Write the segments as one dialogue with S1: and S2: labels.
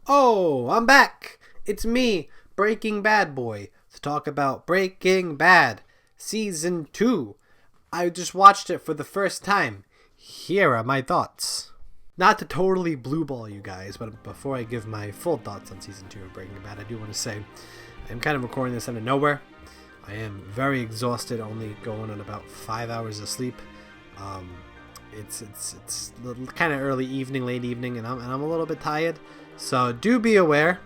S1: Oh, I'm back! It's me, Breaking Bad Boy, to talk about Breaking Bad, Season 2. I just watched it for the first time. Here are my thoughts. Not to totally blue ball you guys, but before I give my full thoughts on Season 2 of Breaking Bad, I do want to say I'm kind of recording this out of nowhere. I am very exhausted, only going on about 5 hours of sleep. It's kind of early evening, late evening, and I'm a little bit tired. So do be aware,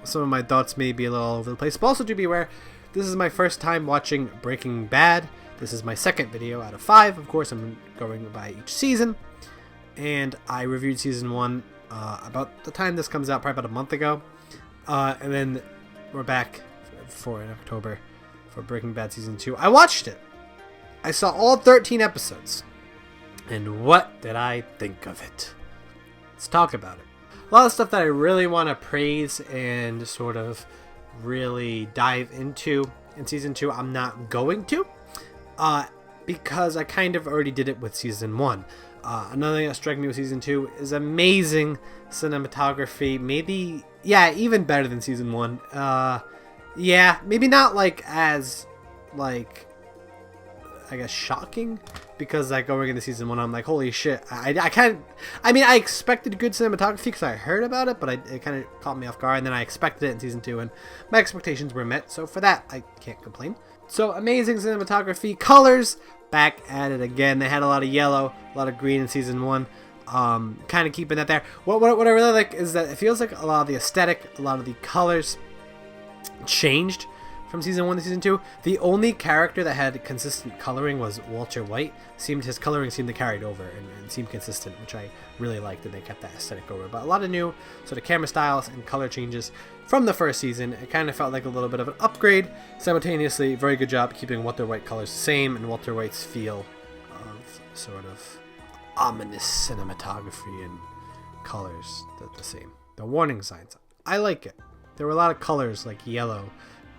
S1: some of my thoughts may be a little all over the place, but also do be aware, this is my first time watching Breaking Bad. This is my second video out of 5. Of course, I'm going by each season, and I reviewed Season 1 about the time this comes out, probably about a month ago, and then we're back in October for Breaking Bad Season 2. I watched it. I saw all 13 episodes, and what did I think of it? Let's talk about it. A lot of stuff that I really want to praise and sort of really dive into in Season 2, I'm not going to, because I kind of already did it with Season 1. Another thing that struck me with Season 2 is amazing cinematography, maybe, even better than Season 1. Maybe not as, I guess, shocking, because going into Season 1 I'm like, holy shit, I expected good cinematography because I heard about it, but it kind of caught me off guard, and then I expected it in Season 2 and my expectations were met, so for that I can't complain. So amazing cinematography, colors, back at it again. They had a lot of yellow, a lot of green in Season 1, kind of keeping that there. What I really like is that it feels like a lot of the aesthetic, a lot of the colors changed from Season 1 to Season 2. The only character that had consistent coloring was Walter White. His coloring seemed to carry it over and seemed consistent, which I really liked, that they kept that aesthetic over. But a lot of new sort of camera styles and color changes from the first season. It kind of felt like a little bit of an upgrade. Simultaneously, very good job keeping Walter White colors the same and Walter White's feel of sort of ominous cinematography and colors the same. The warning signs, I like it. There were a lot of colors like yellow,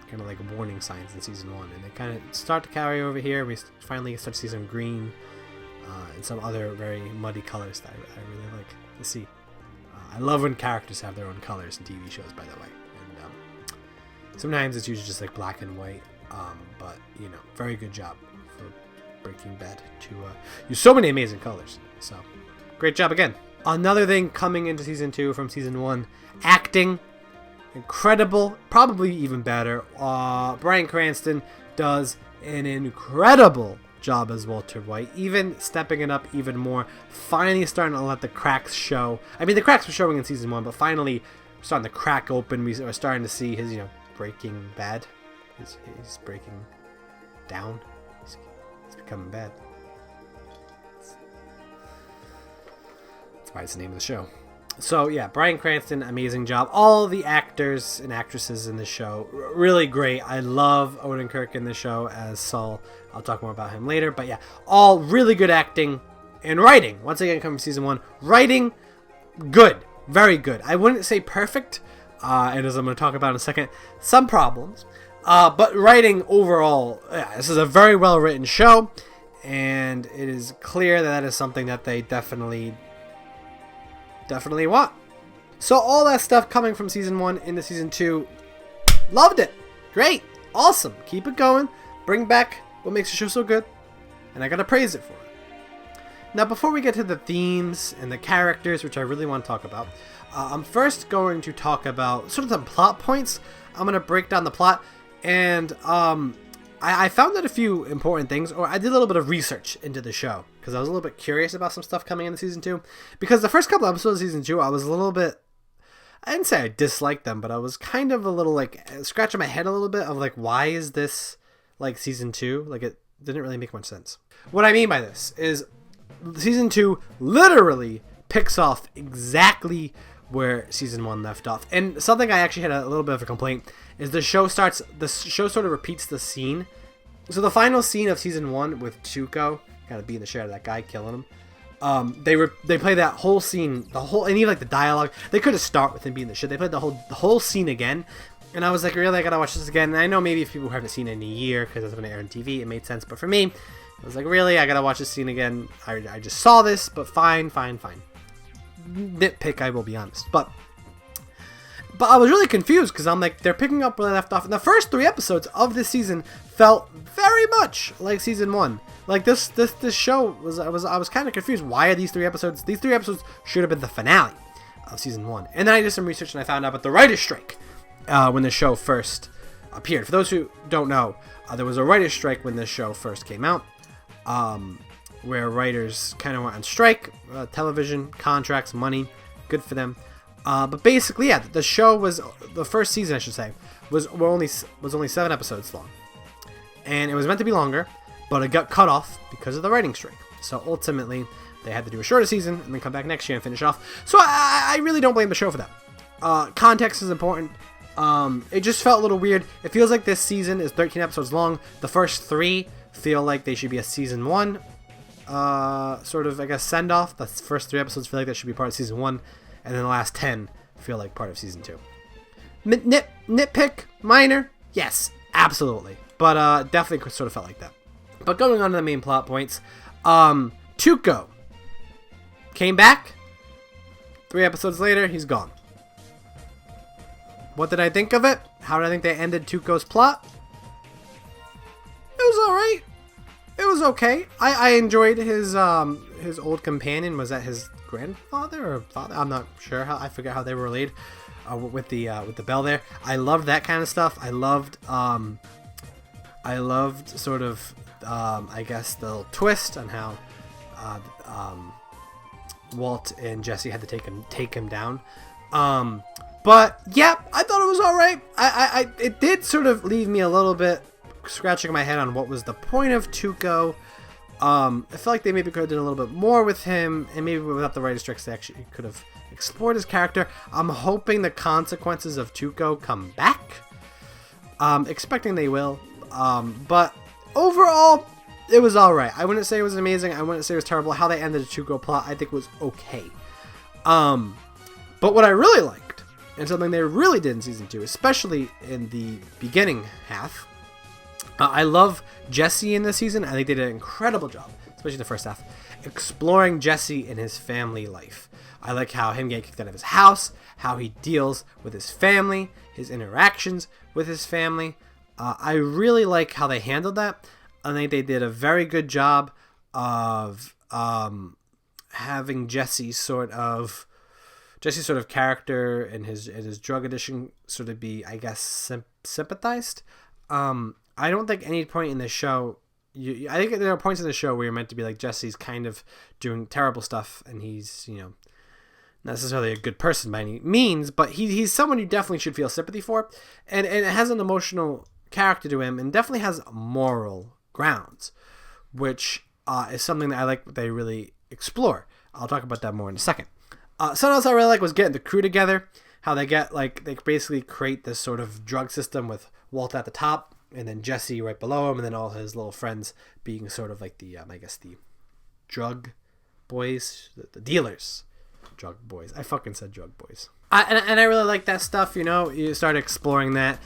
S1: kind of like warning signs in Season 1, and they kind of start to carry over here. We finally start to see some green and some other very muddy colors that I really like to see. I love when characters have their own colors in TV shows, by the way, and sometimes it's usually just like black and white, but very good job for Breaking Bad to use so many amazing colors, so great job again. Another thing coming into Season 2 from Season 1, acting. Incredible, probably even better. Bryan Cranston does an incredible job as Walter White, even stepping it up even more. Finally starting to let the cracks show. I mean, the cracks were showing in Season 1, but finally starting to crack open. We are starting to see his, breaking bad. He's breaking down. He's becoming bad. That's why it's the name of the show. So yeah, Bryan Cranston, amazing job. All the actors and actresses in the show, really great. I love Odenkirk in the show as Saul. I'll talk more about him later. But yeah, all really good acting and writing. Once again, coming from Season 1, writing, good, very good. I wouldn't say perfect, and as I'm going to talk about in a second, some problems. But writing overall, this is a very well written show, and it is clear that is something that they definitely want. So all that stuff coming from Season 1 into Season 2, loved it. Great. Awesome. Keep it going. Bring back what makes the show so good. And I gotta praise it for it. Now, before we get to the themes and the characters, which I really want to talk about, I'm first going to talk about sort of the plot points. I'm going to break down the plot, and I found out a few important things, or I did a little bit of research into the show, because I was a little bit curious about some stuff coming into Season 2. Because the first couple episodes of Season 2, I was a little bit, I didn't say I disliked them, but I was kind of a little, scratching my head a little bit of, why is this, Season 2? It didn't really make much sense. What I mean by this is Season 2 literally picks off exactly where Season 1 left off. And something I actually had a little bit of a complaint is the show sort of repeats the scene. So the final scene of Season 1 with Tuco kind of beating the shit out of that guy, killing him. They play that whole scene, and even the dialogue. They could have started with him beating the shit. They played the whole scene again, and I was like, really, I gotta watch this again. And I know maybe if people haven't seen it in a year because it's gonna air on TV, it made sense. But for me, I was like, really, I gotta watch this scene again. I just saw this, but fine. Nitpick, I will be honest. But But I was really confused because I'm like, they're picking up where they left off. And the first 3 episodes of this season felt very much like season 1. Like this show was, I was kind of confused. Why are these 3 episodes? These 3 episodes should have been the finale of season 1. And then I did some research and I found out about the writer's strike when the show first appeared. For those who don't know, there was a writer's strike when this show first came out, where writers kind of went on strike. Television contracts, money, good for them. But basically, yeah, the show was, the first season, I should say, was only 7 episodes long, and it was meant to be longer, but it got cut off because of the writing strike. So ultimately, they had to do a shorter season and then come back next year and finish off. So I really don't blame the show for that. Context is important. It just felt a little weird. It feels like this season is 13 episodes long. The first 3 feel like they should be a season 1, sort of, I guess, send off. The first 3 episodes feel like that should be part of season 1. And then the last 10 feel like part of season 2. Nitpick? Minor? Yes, absolutely. But definitely sort of felt like that. But going on to the main plot points. Tuco came back. 3 episodes later, he's gone. What did I think of it? How did I think they ended Tuco's plot? It was alright. It was okay. I enjoyed his old companion. Was that his grandfather or father? I'm not sure. I forget how they were related. With the bell there. I loved that kind of stuff. I loved sort of I guess the little twist on how Walt and Jesse had to take him down. But yeah, I thought it was all right. It did sort of leave me a little bit scratching my head on what was the point of Tuco. I felt like they maybe could have done a little bit more with him, and maybe without the writer's strikes, they actually could have explored his character. I'm hoping the consequences of Tuco come back. Expecting they will. But overall, it was alright. I wouldn't say it was amazing. I wouldn't say it was terrible. How they ended the Tuco plot, I think, was okay. But what I really liked, and something they really did in season 2, especially in the beginning half, I love Jesse in this season. I think they did an incredible job, especially the first half, exploring Jesse and his family life. I like how him getting kicked out of his house, how he deals with his family, his interactions with his family. I really like how they handled that. I think they did a very good job of having Jesse's sort of character and his drug addiction sort of be, I guess, sympathized. I don't think any point in the show, I think there are points in the show where you're meant to be like, Jesse's kind of doing terrible stuff, and he's, not necessarily a good person by any means, but he's someone you definitely should feel sympathy for, and it has an emotional character to him, and definitely has moral grounds, which is something that I like they really explore. I'll talk about that more in a second. Something else I really like was getting the crew together, how they they basically create this sort of drug system with Walt at the top, and then Jesse right below him, and then all his little friends being sort of like the, I guess, the drug boys, the dealers. Drug boys. I fucking said drug boys. And I really like that stuff, You start exploring that,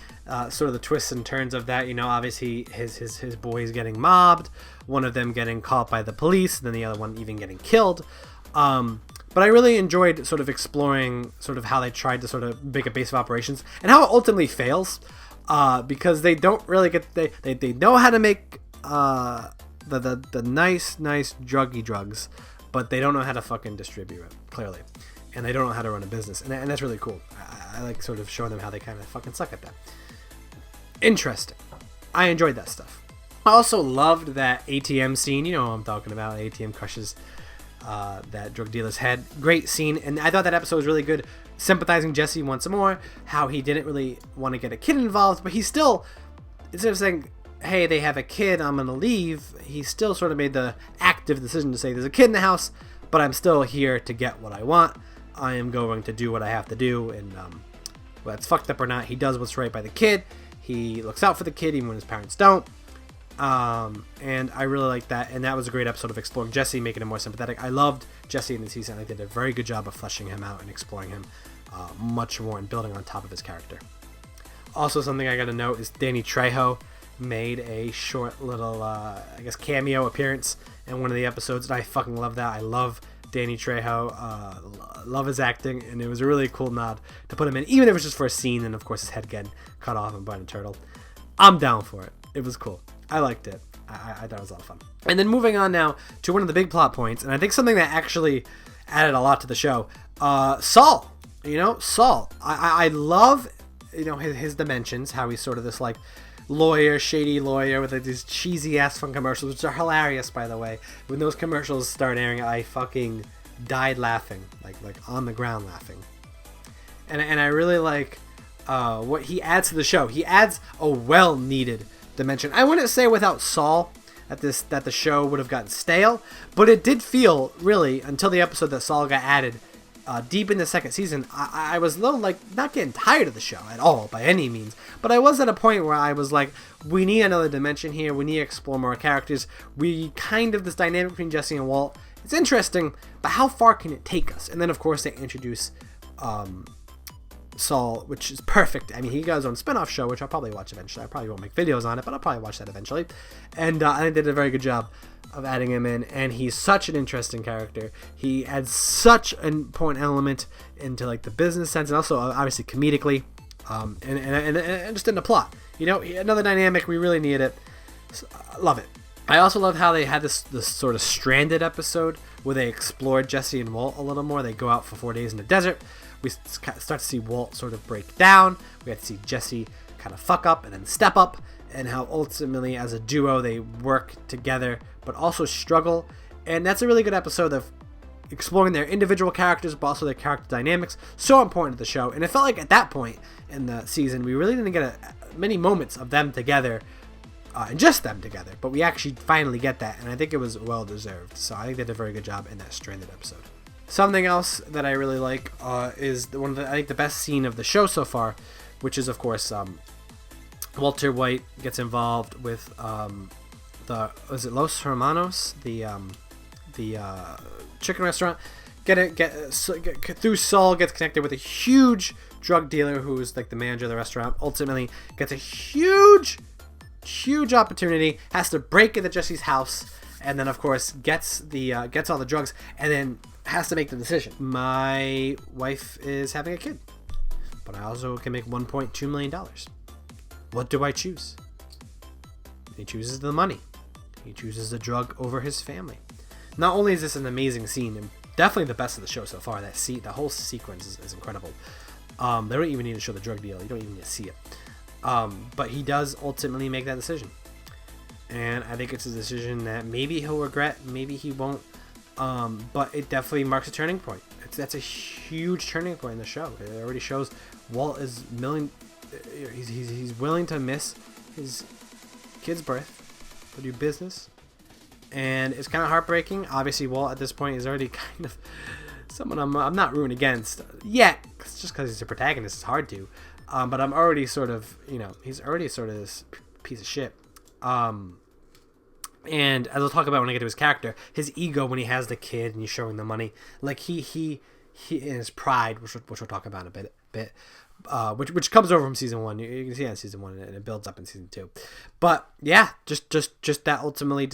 S1: sort of the twists and turns of that. Obviously his boys getting mobbed, one of them getting caught by the police, and then the other one even getting killed. But I really enjoyed sort of exploring sort of how they tried to sort of make a base of operations, and how it ultimately fails. Because they don't really they know how to make the nice druggy drugs, but they don't know how to fucking distribute it, clearly, and they don't know how to run a business, and that's really cool. I like sort of showing them how they kind of fucking suck at that. Interesting. I enjoyed that stuff. I also loved that ATM scene. You know what I'm talking about. ATM crushes that drug dealer's head. Great scene, and I thought that episode was really good. Sympathizing Jesse once more, how he didn't really want to get a kid involved, but he still, instead of saying, hey, they have a kid, I'm gonna leave, he still sort of made the active decision to say, there's a kid in the house, but I'm still here to get what I want. I am going to do what I have to do, and whether it's fucked up or not, he does what's right by the kid. He looks out for the kid even when his parents don't. And I really like that, and that was a great episode of exploring Jesse, making him more sympathetic. I loved Jesse in the season. I did a very good job of fleshing him out and exploring him much more and building on top of his character. Also, something I gotta note is Danny Trejo made a short little, cameo appearance in one of the episodes, and I fucking love that. I love Danny Trejo. Love his acting, and it was a really cool nod to put him in, even if it was just for a scene, and of course his head getting cut off and by a turtle. I'm down for it. It was cool. I liked it. I thought it was a lot of fun. And then moving on now to one of the big plot points, and I think something that actually added a lot to the show. Saul. Saul. I love, his dimensions, how he's sort of this, like, shady lawyer with these cheesy ass fun commercials, which are hilarious, by the way. When those commercials start airing, I fucking died laughing, like on the ground laughing. And I really like what he adds to the show. He adds a well-needed dimension. I wouldn't say without Saul that the show would have gotten stale, but it did feel, really, until the episode that Saul got added, deep in the second season, I was a little, like, not getting tired of the show at all, by any means, but I was at a point where I was like, we need another dimension here, we need to explore more characters, this dynamic between Jesse and Walt, it's interesting, but how far can it take us? And then, of course, they introduce Saul, which is perfect. I mean, he got his own spin-off show, which I'll probably watch eventually. I probably won't make videos on it, but I'll probably watch that eventually. And I think they did a very good job of adding him in, and he's such an interesting character. He adds such an important element into, like, the business sense, and also obviously comedically, and just in the plot. Another dynamic, we really need it. So, love it. I also love how they had this sort of stranded episode where they explored Jesse and Walt a little more. They go out for 4 days in the desert. We start to see Walt sort of break down. We have to see Jesse kind of fuck up and then step up, and how ultimately as a duo they work together but also struggle. And that's a really good episode of exploring their individual characters but also their character dynamics. So important to the show. And it felt like at that point in the season we really didn't get many moments of them together, and just them together, but we actually finally get that, and I think it was well deserved. So I think they did a very good job in that stranded episode. Something else that I really like is the best scene of the show so far, which is, of course, Walter White gets involved with was it Los Hermanos, the chicken restaurant. Through Saul gets connected with a huge drug dealer who's like the manager of the restaurant. Ultimately, gets a huge opportunity. Has to break into Jesse's house, and then of course gets all the drugs, and then has to make the decision. My wife is having a kid, but I also can make $1.2 million. What do I choose? He chooses the money. He chooses the drug over his family. Not only is this an amazing scene, and definitely the best of the show so far, the whole sequence is incredible. They don't even need to show the drug deal. You don't even need to see it. But he does ultimately make that decision. And I think it's a decision that maybe he'll regret, maybe he won't. But it definitely marks a turning point. That's a huge turning point in the show. It already shows Walt is he's willing to miss his kid's birth to do business, and it's kind of heartbreaking. Obviously, Walt at this point is already kind of someone I'm not rooting against yet, just because he's a protagonist. It's hard to, but I'm already sort of he's already sort of this piece of shit. And as I'll talk about when I get to his character, his ego when he has the kid and he's showing the money, like he in his pride, which we'll talk about in a bit, which comes over from season 1. You can see that in season 1, and it builds up in season 2. But yeah, just that ultimate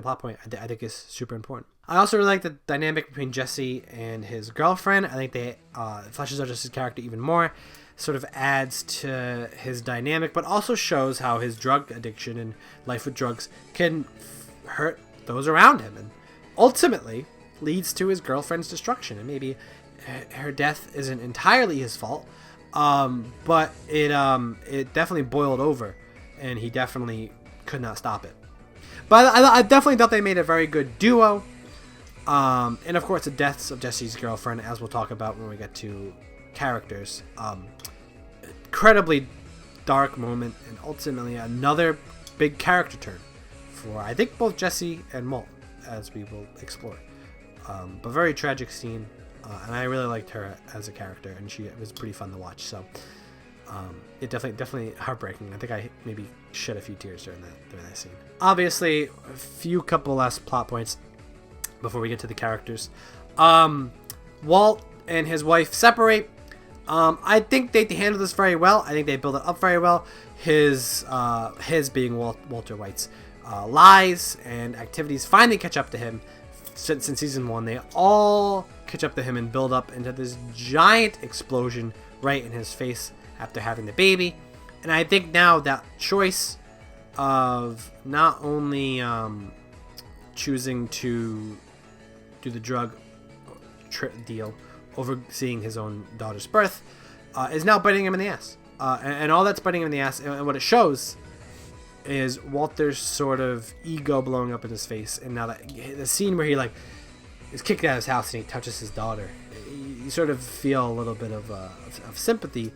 S1: plot point, I think is super important. I also really like the dynamic between Jesse and his girlfriend. I think they fleshes out Jesse's character even more. Sort of adds to his dynamic, but also shows how his drug addiction and life with drugs can hurt those around him, and ultimately leads to his girlfriend's destruction. And maybe her death isn't entirely his fault, but it definitely boiled over, and he definitely could not stop it. But I definitely thought they made a very good duo. And of course, the deaths of Jesse's girlfriend, as we'll talk about when we get to characters, incredibly dark moment, and ultimately another big character turn for I think both Jesse and Walt, as we will explore. But very tragic scene, and I really liked her as a character, and it was pretty fun to watch. So it definitely heartbreaking. I think I maybe shed a few tears during that scene. Obviously, a few couple last plot points before we get to the characters. Walt and his wife separate. I think they handled this very well. I think they build it up very well. His being Walter White's lies and activities finally catch up to him. since season 1, they all catch up to him and build up into this giant explosion right in his face after having the baby. And I think now that choice of not only choosing to do the drug deal over seeing his own daughter's birth is now biting him in the ass. And all that's biting him in the ass, and what it shows is Walter's sort of ego blowing up in his face. And now that the scene where he like is kicked out of his house and he touches his daughter, you sort of feel a little bit of sympathy,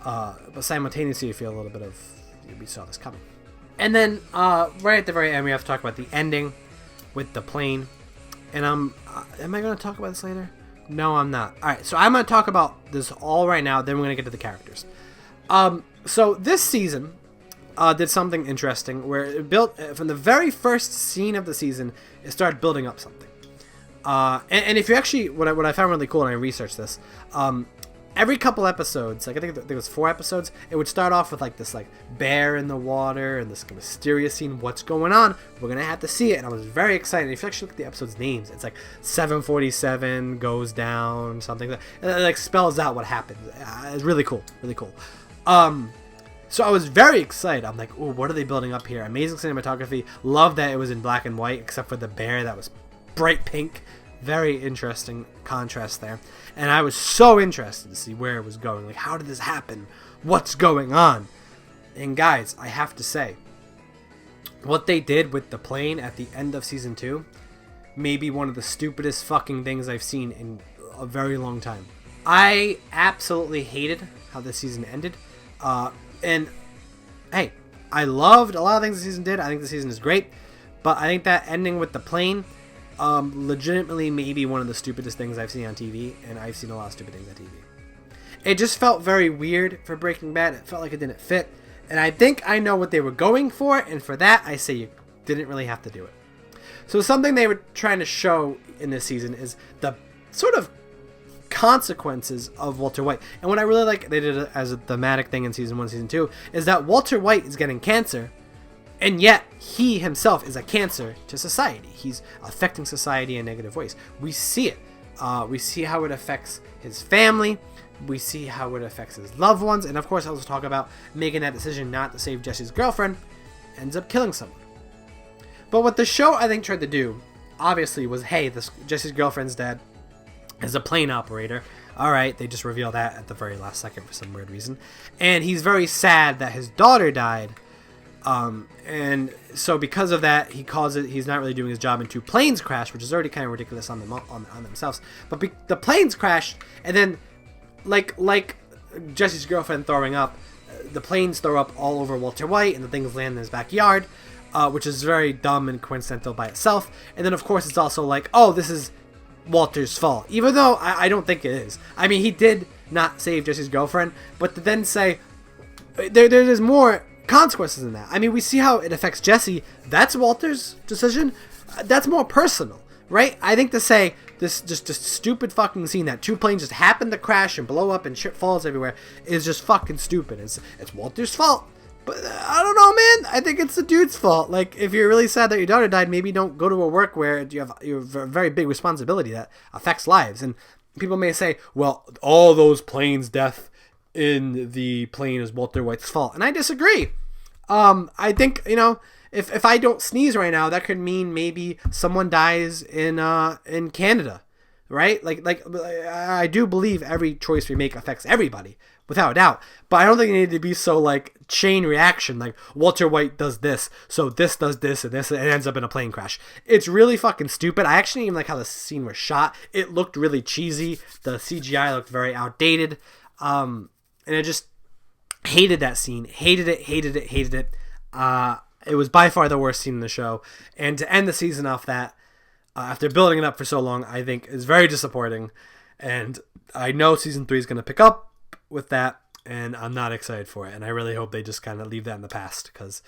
S1: but simultaneously you feel a little bit of, we saw this coming. And then right at the very end, we have to talk about the ending with the plane. And am I going to talk about this later? No, I'm not. All right, so I'm going to talk about this all right now. Then we're going to get to the characters. So this season did something interesting where it built from the very first scene of the season. It started building up something. And if you actually, what I found really cool, and I researched this, every couple episodes, like I think there was 4 episodes, it would start off with like this like bear in the water and this mysterious scene. What's going on? We're gonna have to see it. And I was very excited. If you actually look at the episode's names, it's like 747 goes down, something like that. And it like spells out what happens. It's really cool, really cool. So I was very excited. I'm like, oh, what are they building up here? Amazing cinematography. Love that it was in black and white, except for the bear that was bright pink. Very interesting contrast there. And I was so interested to see where it was going. Like, how did this happen? What's going on? And guys, I have to say, what they did with the plane at the end of season 2 may be one of the stupidest fucking things I've seen in a very long time. I absolutely hated how this season ended. And hey, I loved a lot of things the season did. I think the season is great. But I think that ending with the plane legitimately maybe one of the stupidest things I've seen on TV, and I've seen a lot of stupid things on TV. It just felt very weird for Breaking Bad. It felt like it didn't fit, and I think I know what they were going for, and for that I say you didn't really have to do it. So something they were trying to show in this season is the sort of consequences of Walter White. And what I really like, they did it as a thematic thing in season 1, season 2, is that Walter White is getting cancer, and yet he himself is a cancer to society. He's affecting society in negative ways. We see it. We see how it affects his family. We see how it affects his loved ones. And of course, I was talking about making that decision not to save Jesse's girlfriend, ends up killing someone. But what the show, I think, tried to do, obviously, was, hey, Jesse's girlfriend's dead, is a plane operator. All right, they just reveal that at the very last second for some weird reason. And he's very sad that his daughter died. And so because of that, he's not really doing his job, and 2 planes crash, which is already kind of ridiculous on themselves. But the planes crashed, and then like Jesse's girlfriend throwing up, the planes throw up all over Walter White, and the things land in his backyard, which is very dumb and coincidental by itself. And then of course it's also like, oh, this is Walter's fault, even though I don't think it is. I mean, he did not save Jesse's girlfriend, but to then say there's more consequences in that. I mean, we see how it affects Jesse. That's Walter's decision. That's more personal, right? I think to say this just stupid fucking scene that 2 planes just happen to crash and blow up and shit falls everywhere is just fucking stupid. It's Walter's fault. But I don't know, man. I think it's the dude's fault. Like, if you're really sad that your daughter died, maybe don't go to a work where you have a very big responsibility that affects lives. And people may say, well, all those planes' death in the plane is Walter White's fault, and I disagree. I think, if I don't sneeze right now, that could mean maybe someone dies in Canada, right? Like I do believe every choice we make affects everybody, without a doubt. But I don't think it needed to be so like chain reaction, like Walter White does this, so this does this, and this, and it ends up in a plane crash. It's really fucking stupid. I actually even like how the scene was shot. It looked really cheesy. The CGI looked very outdated. And I just hated that scene. Hated it. It was by far the worst scene in the show. And to end the season off that, after building it up for so long, I think is very disappointing. And I know season 3 is going to pick up with that, and I'm not excited for it. And I really hope they just kind of leave that in the past, because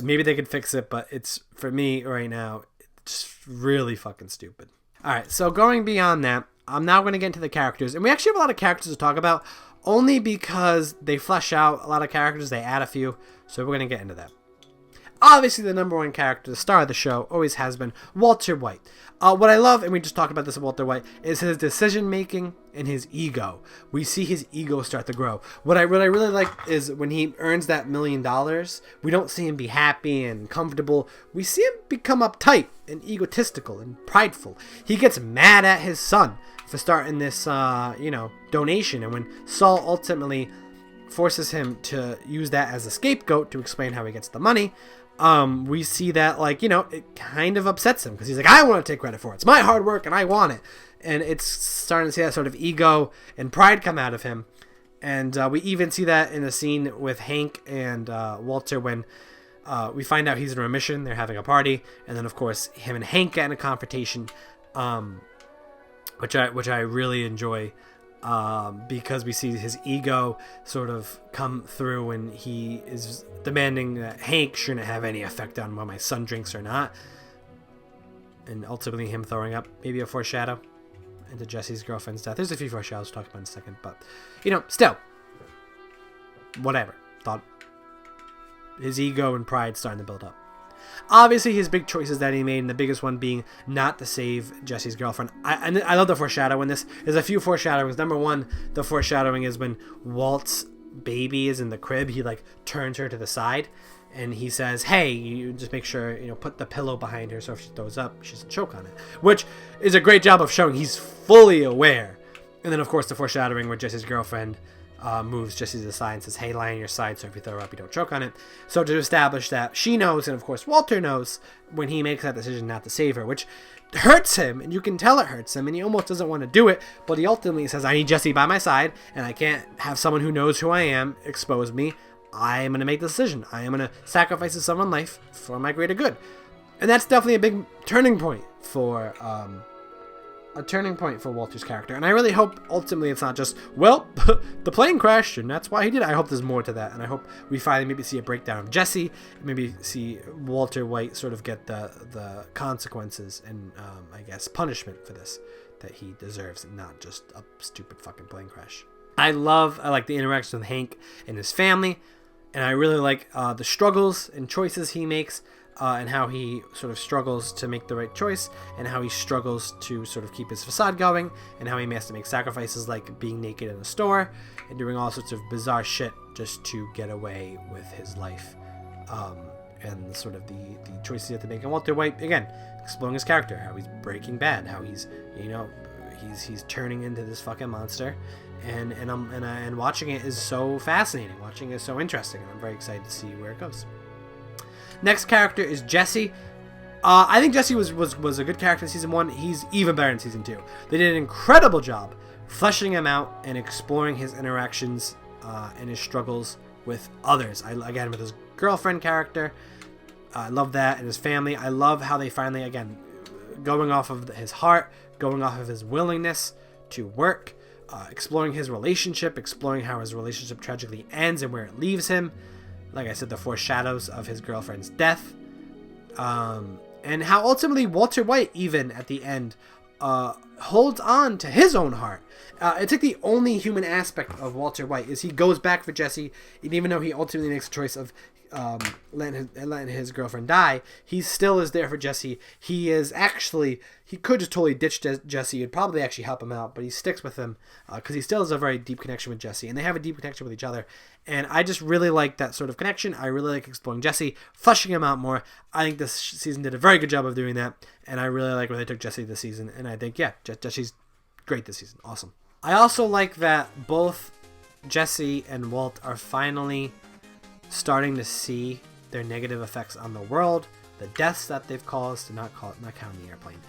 S1: maybe they could fix it, but it's, for me right now, it's really fucking stupid. Alright, so going beyond that, I'm now going to get into the characters. And we actually have a lot of characters to talk about, only because they flesh out a lot of characters, they add a few, so we're going to get into that. obviously the number one character, the star of the show, always has been Walter White. What I love, and we just talked about this with Walter White, is his decision making and his ego. We see his ego start to grow. What I really like is when he earns that $1 million, we don't see him be happy and comfortable. We see him become uptight and egotistical and prideful. He gets mad at his son for starting this, donation. And when Saul ultimately forces him to use that as a scapegoat to explain how he gets the money, we see that, it kind of upsets him because he's like, I want to take credit for it. It's my hard work and I want it. And it's starting to see that sort of ego and pride come out of him. And we even see that in a scene with Hank and Walter when we find out he's in remission. They're having a party. And then, of course, him and Hank get in a confrontation, which I really enjoy. Because we see his ego sort of come through when he is demanding that Hank shouldn't have any effect on whether my son drinks or not. And ultimately him throwing up, maybe a foreshadow into Jesse's girlfriend's death. There's a few foreshadows to talk about in a second, but, still, whatever. Thought his ego and pride starting to build up. Obviously, his big choices that he made, and the biggest one being not to save Jesse's girlfriend. I love the foreshadowing. There's a few foreshadowings. Number one, the foreshadowing is when Walt's baby is in the crib. He turns her to the side, and he says, "Hey, you just make sure put the pillow behind her so if she throws up, she doesn't choke on it." Which is a great job of showing he's fully aware. And then, of course, the foreshadowing where Jesse's girlfriend moves Jesse to the side and says, "Hey, lie on your side so if you throw up, you don't choke on it." So to establish that she knows, and of course Walter knows, when he makes that decision not to save her, which hurts him, and you can tell it hurts him, and he almost doesn't want to do it, but he ultimately says, "I need Jesse by my side, and I can't have someone who knows who I am expose me. I am going to make the decision. I am going to sacrifice someone's life for my greater good." And that's definitely a big turning point for Walter's character. And I really hope ultimately it's not just, well, the plane crashed and that's why he did it. I hope there's more to that, and I hope we finally maybe see a breakdown of Jesse, maybe see Walter White sort of get the consequences and I guess punishment for this that he deserves, and not just a stupid fucking plane crash. I like the interaction with Hank and his family, and I really like the struggles and choices he makes. And how he sort of struggles to make the right choice, and how he struggles to sort of keep his facade going, and how he has to make sacrifices like being naked in a store and doing all sorts of bizarre shit just to get away with his life. And sort of the choices he had to make. And Walter White, again, exploring his character, how he's Breaking Bad, how he's he's turning into this fucking monster. And watching it is so fascinating. Watching it is so interesting, and I'm very excited to see where it goes. Next character is Jesse. I think Jesse was a good character in season 1. He's even better in season 2. They did an incredible job fleshing him out and exploring his interactions and his struggles with others. Again, with his girlfriend character, I love that, and his family. I love how they finally, again, going off of his heart, going off of his willingness to work, exploring his relationship, exploring how his relationship tragically ends and where it leaves him. Like I said, the foreshadows of his girlfriend's death. And how ultimately Walter White, even at the end, holds on to his own heart. It's like the only human aspect of Walter White is he goes back for Jesse, and even though he ultimately makes a choice of letting his girlfriend die, he still is there for Jesse. He could just totally ditch Jesse. It'd probably actually help him out, but he sticks with him because he still has a very deep connection with Jesse, and they have a deep connection with each other. And I just really like that sort of connection. I really like exploring Jesse, fleshing him out more. I think this season did a very good job of doing that, and I really like where they took Jesse this season. And I think, yeah, Jesse's great this season. Awesome. I also like that both Jesse and Walt are finally starting to see their negative effects on the world, the deaths that they've caused, not counting the airplane,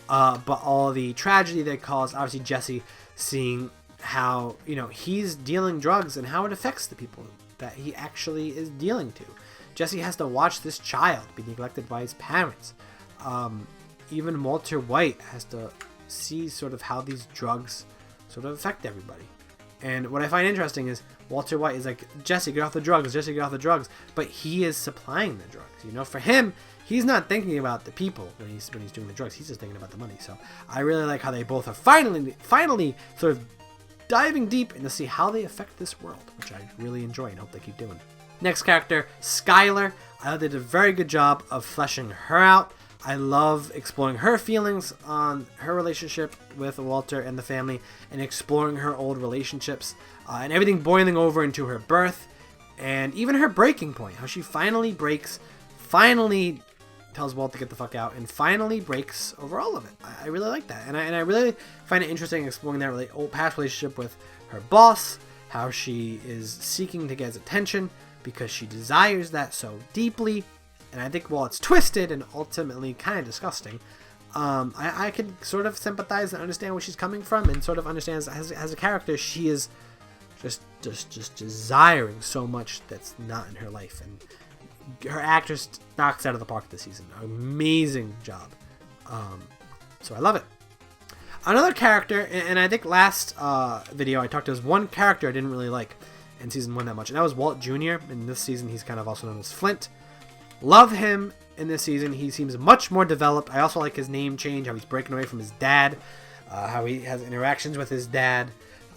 S1: but all the tragedy they caused. Obviously, Jesse seeing how he's dealing drugs and how it affects the people that he actually is dealing to. Jesse has to watch this child be neglected by his parents. Even Walter White has to see sort of how these drugs sort of affect everybody. And what I find interesting is Walter White is like, Jesse, get off the drugs. Jesse, get off the drugs. But he is supplying the drugs. For him, he's not thinking about the people when he's doing the drugs. He's just thinking about the money. So I really like how they both are finally sort of diving deep and to see how they affect this world, which I really enjoy and hope they keep doing. Next character, Skylar. I thought they did a very good job of fleshing her out. I love exploring her feelings on her relationship with Walter and the family, and exploring her old relationships, and everything boiling over into her birth, and even her breaking point, how she finally tells Walt to get the fuck out, and finally breaks over all of it. I really like that, and I really find it interesting exploring that old past relationship with her boss, how she is seeking to get his attention because she desires that so deeply. And I think while it's twisted and ultimately kind of disgusting, I can sort of sympathize and understand where she's coming from, and sort of understands as a character she is just desiring so much that's not in her life. And her actress knocks out of the park this season. Amazing job. So I love it. Another character, and I think last video I talked to, was one character I didn't really like in season 1 that much, and that was Walt Jr. In this season he's kind of also known as Flint. Love him in this season. He seems much more developed. I also like his name change, how he's breaking away from his dad, how he has interactions with his dad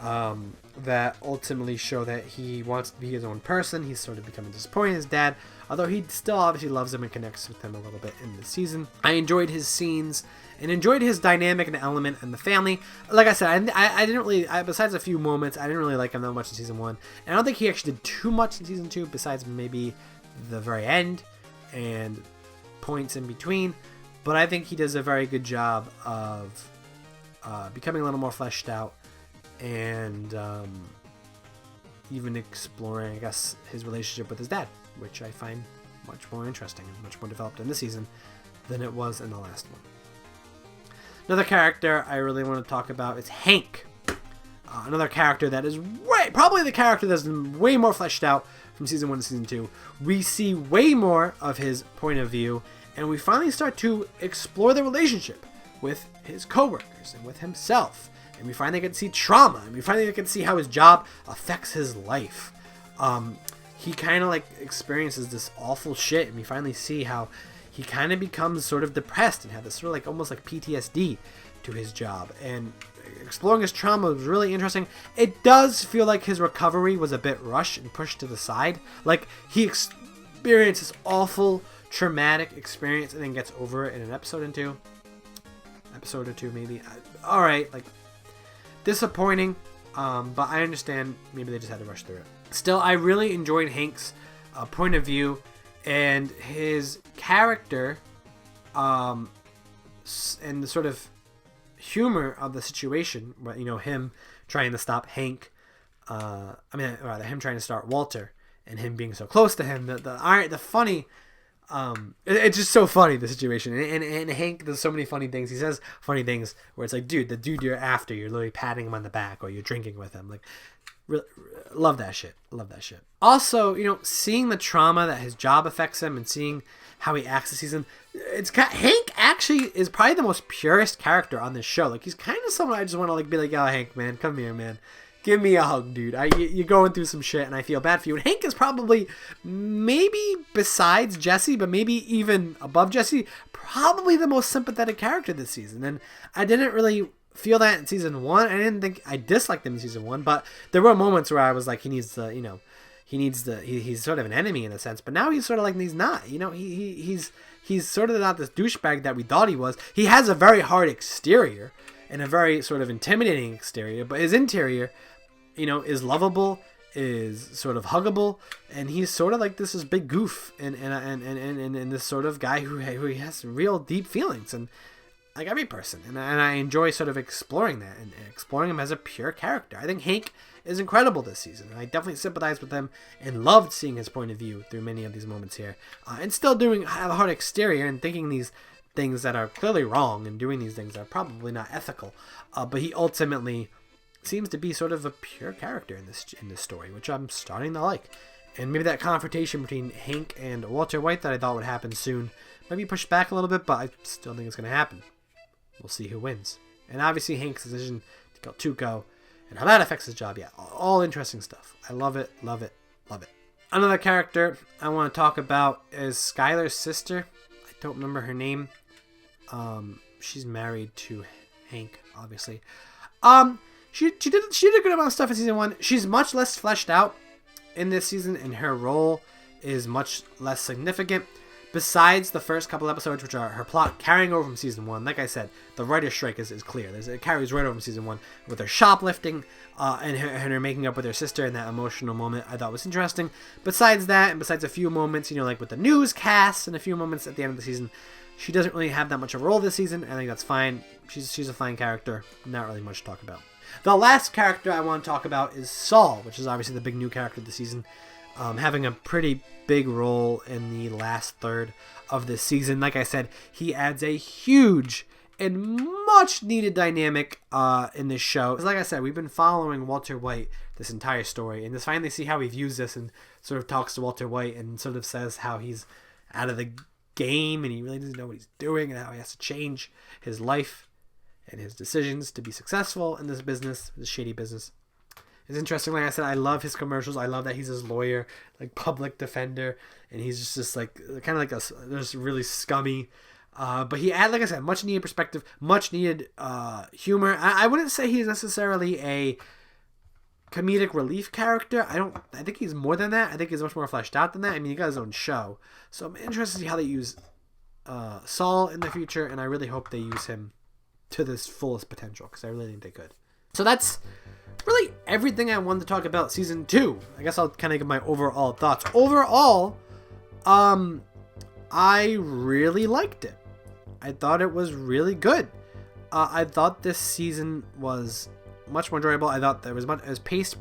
S1: that ultimately show that he wants to be his own person. He's sort of becoming disappointed in his dad, although he still obviously loves him and connects with him a little bit in this season. I enjoyed his scenes and enjoyed his dynamic and element and the family. Like I said, I didn't really, besides a few moments, I didn't really like him that much in season 1. And I don't think he actually did too much in season 2, besides maybe the very end and points in between, but I think he does a very good job of becoming a little more fleshed out, and even exploring, I guess, his relationship with his dad, which I find much more interesting and much more developed in this season than it was in the last one. Another character I really want to talk about is Hank. Another character that is probably the character that's way more fleshed out from season 1 to season 2. We see way more of his point of view, and we finally start to explore the relationship with his coworkers and with himself. And we finally get to see trauma, and we finally get to see how his job affects his life. He kind of like experiences this awful shit, and we finally see how he kind of becomes sort of depressed and have this sort of like almost like PTSD to his job. And exploring his trauma was really interesting. It does feel like his recovery was a bit rushed and pushed to the side. Like, he experienced this awful, traumatic experience and then gets over it in an episode or two maybe. Alright, like, disappointing, but I understand maybe they just had to rush through it. Still, I really enjoyed Hank's point of view and his character, and the sort of humor of the situation, but him trying to stop Hank, rather him trying to start Walter, and him being so close to him. The funny, it's just so funny, the situation, and Hank does so many funny things. He says funny things where it's like, dude, the dude you're after, you're literally patting him on the back, or you're drinking with him. Like, love that shit. Also, seeing the trauma that his job affects him and seeing how he acts this season, Hank actually is probably the most purest character on this show. Like, he's kind of someone I just want to like be like, oh, Hank, man, come here, man. Give me a hug, dude. You're going through some shit, and I feel bad for you. And Hank is probably, maybe besides Jesse, but maybe even above Jesse, probably the most sympathetic character this season. And I didn't really feel that in season 1. I didn't think I disliked him in season 1, but there were moments where I was like, he's sort of an enemy in a sense. But now he's sort of like, he's not. He's sort of not this douchebag that we thought he was. He has a very hard exterior and a very sort of intimidating exterior, but his interior, is lovable, is sort of huggable, and he's sort of like this big goof and this sort of guy who has real deep feelings, and like every person, and I enjoy sort of exploring that and exploring him as a pure character. I think Hank is incredible this season. I definitely sympathized with him and loved seeing his point of view through many of these moments here, and still have a hard exterior and thinking these things that are clearly wrong and doing these things that are probably not ethical, but he ultimately seems to be sort of a pure character in this story, which I'm starting to like. And maybe that confrontation between Hank and Walter White that I thought would happen soon might be pushed back a little bit, but I still think it's going to happen. We'll see who wins. And obviously Hank's decision to kill Tuco and how that affects his job. Yeah, all interesting stuff. I love it. Another character I want to talk about is Skylar's sister. I don't remember her name. She's married to Hank, obviously. she did a good amount of stuff in season 1. She's much less fleshed out in this season, and her role is much less significant. Besides the first couple episodes, which are her plot carrying over from season 1. Like I said, the writer's strike is clear. It carries right over from season 1 with her shoplifting and her making up with her sister in that emotional moment. I thought was interesting. Besides that, and besides a few moments, like with the newscasts and a few moments at the end of the season, she doesn't really have that much of a role this season. I think that's fine. She's a fine character. Not really much to talk about. The last character I want to talk about is Saul, which is obviously the big new character of the season. Having a pretty big role in the last third of this season. Like I said, he adds a huge and much needed dynamic in this show. Because like I said, we've been following Walter White this entire story, and to finally see how he views this and sort of talks to Walter White and sort of says how he's out of the game and he really doesn't know what he's doing and how he has to change his life and his decisions to be successful in this business, this shady business. It's interesting. Like I said, I love his commercials. I love that he's his lawyer, like public defender, and he's just like kind of like just really scummy. But he had, like I said, much needed perspective, much needed humor. I wouldn't say he's necessarily a comedic relief character. I think he's more than that. I think he's much more fleshed out than that. I mean, he got his own show, so I'm interested to see how they use Saul in the future, and I really hope they use him to this fullest potential because I really think they could. So that's really everything I wanted to talk about season 2. I guess I'll kind of give my overall thoughts. Overall, I really liked it. I thought it was really good. I thought this season was much more enjoyable. I thought it was paced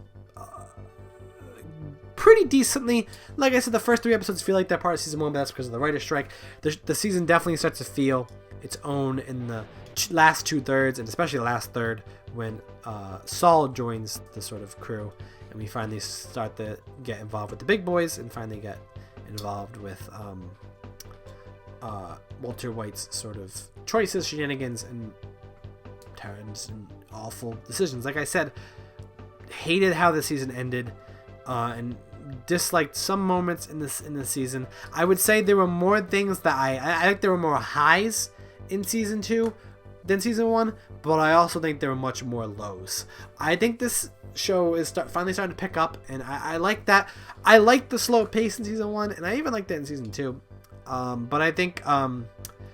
S1: pretty decently. Like I said, the first 3 episodes feel like they're part of season 1, but that's because of the writer's strike. The season definitely starts to feel its own in the last 2/3, and especially the last third when Saul joins the sort of crew, and we finally start to get involved with the big boys and finally get involved with Walter White's sort of choices, shenanigans, and turns and awful decisions. Like I said, hated how the season ended, and disliked some moments in this season. I would say there were more things that I think there were more highs in season 2 than season 1, but I also think there were much more lows. I think this show is finally starting to pick up, and I like that. I like the slow pace in season 1, and I even liked it in season 2. But I think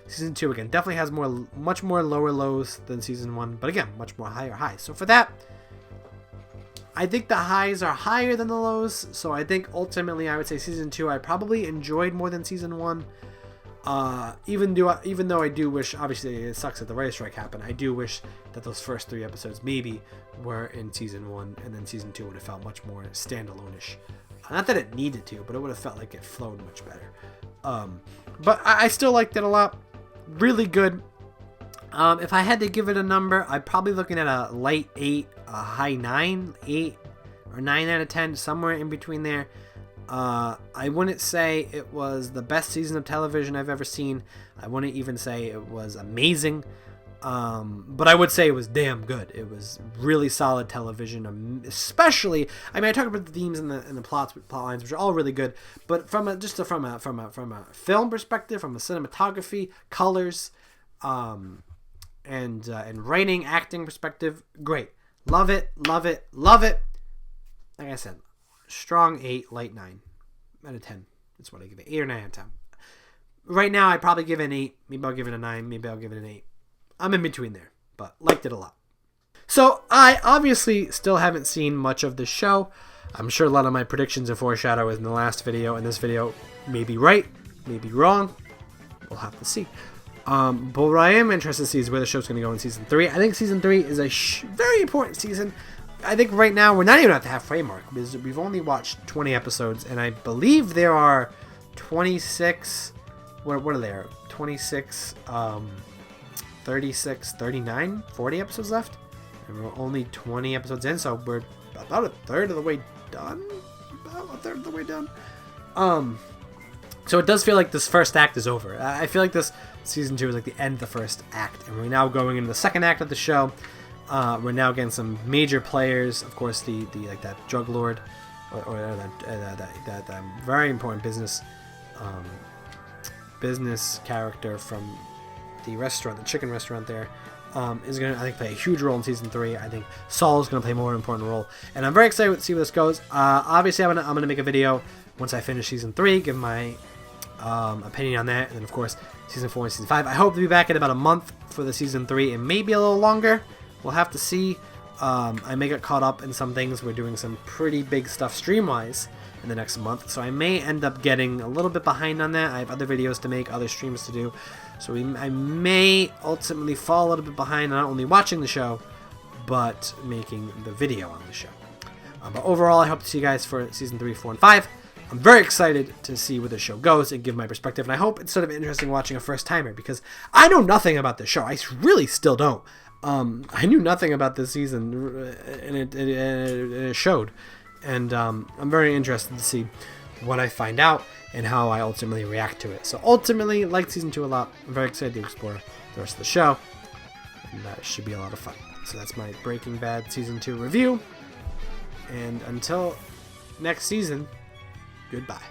S1: season 2 again definitely has much more lower lows than season 1, but again much more higher highs. So for that, I think the highs are higher than the lows. So I think ultimately I would say season 2 I probably enjoyed more than season 1. Even though I do wish, obviously it sucks that the writer's strike happened, I do wish that those first 3 episodes maybe were in season 1, and then season 2 would have felt much more standalone-ish. Not that it needed to, but it would have felt like it flowed much better. But I still liked it a lot. Really good. If I had to give it a number, I'd probably looking at a light 8, a high 9, 8 or 9 out of 10, somewhere in between there. I wouldn't say it was the best season of television I've ever seen. I wouldn't even say it was amazing. But I would say it was damn good. It was really solid television, especially. I mean, I talked about the themes and the plot lines, which are all really good. But from a film perspective, from a cinematography, colors, and writing, acting perspective, great. Love it, love it, love it. Like I said, strong 8, light 9 out of 10. That's what I give it. 8 or 9 out of 10. Right now, I'd probably give it an 8. Maybe I'll give it a 9. Maybe I'll give it an 8. I'm in between there, but liked it a lot. So I obviously still haven't seen much of the show. I'm sure a lot of my predictions and foreshadow in the last video and this video may be right, may be wrong. We'll have to see. But what I am interested to see is where the show's going to go in season 3. I think season 3 is a very important season. I think right now we're not even at the halfway mark because we've only watched 20 episodes, and I believe there are 26. What are there? 26, 36, 39, 40 episodes left, and we're only 20 episodes in, so we're about a third of the way done. So it does feel like this first act is over. I feel like this season 2 is like the end of the first act, and we're now going into the second act of the show. We're now getting some major players, of course, the like that drug lord, or that very important business character from the restaurant, the chicken restaurant there. is going to, I think, play a huge role in season 3. I think Saul is going to play a more important role, and I'm very excited to see where this goes. Obviously, I'm gonna make a video once I finish season 3, give my opinion on that, and then of course season 4 and season 5. I hope to be back in about a month for the season 3, and maybe a little longer. We'll have to see. I may get caught up in some things. We're doing some pretty big stuff stream-wise in the next month, so I may end up getting a little bit behind on that. I have other videos to make, other streams to do, so I may ultimately fall a little bit behind on not only watching the show, but making the video on the show. But overall, I hope to see you guys for season 3, 4, and 5. I'm very excited to see where the show goes and give my perspective, and I hope it's sort of interesting watching a first-timer, because I know nothing about the show. I really still don't. I knew nothing about this season, and it showed. And I'm very interested to see what I find out and how I ultimately react to it. So ultimately, like season 2 a lot. I'm very excited to explore the rest of the show, and that should be a lot of fun. So that's my Breaking Bad season 2 review. And until next season, goodbye.